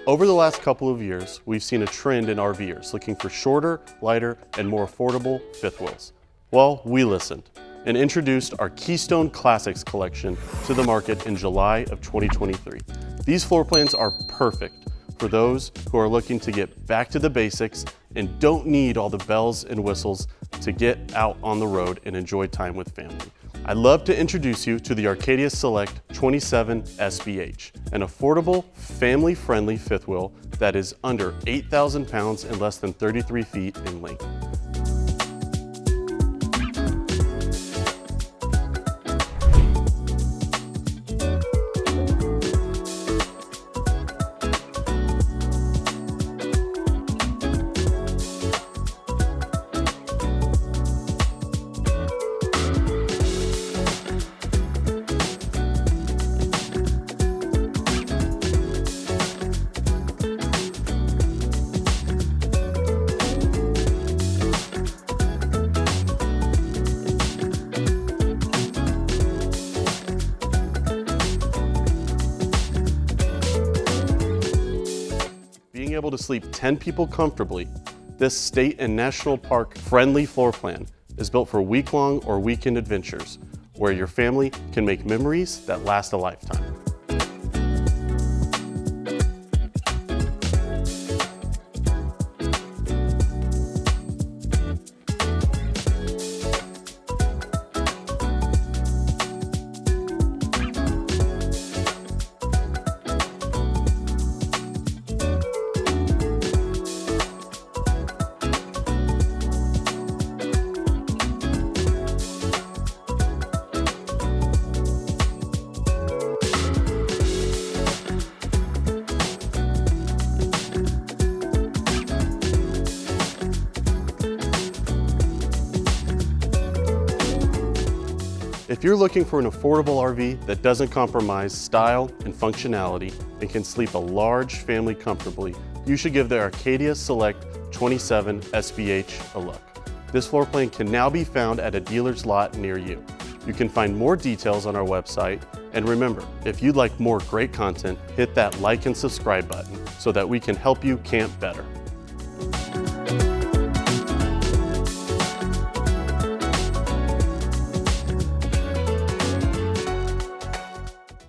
Over the last couple of years, we've seen a trend in RVers looking for shorter, lighter, and more affordable fifth wheels. Well, we listened and introduced our Keystone Classics collection to the market in July of 2023. These floor plans are perfect for those who are looking to get back to the basics and don't need all the bells and whistles to get out on the road and enjoy time with family. I'd love to introduce you to the Arcadia Select 27 SBH, an affordable, family-friendly fifth wheel that is under 8,000 pounds and less than 33 feet in length. Being able to sleep 10 people comfortably, this state and national park friendly floor plan is built for week-long or weekend adventures where your family can make memories that last a lifetime. If you're looking for an affordable RV that doesn't compromise style and functionality and can sleep a large family comfortably, you should give the Arcadia Select 27 SBH a look. This floor plan can now be found at a dealer's lot near you. You can find more details on our website, and remember, if you'd like more great content, hit that like and subscribe button so that we can help you camp better.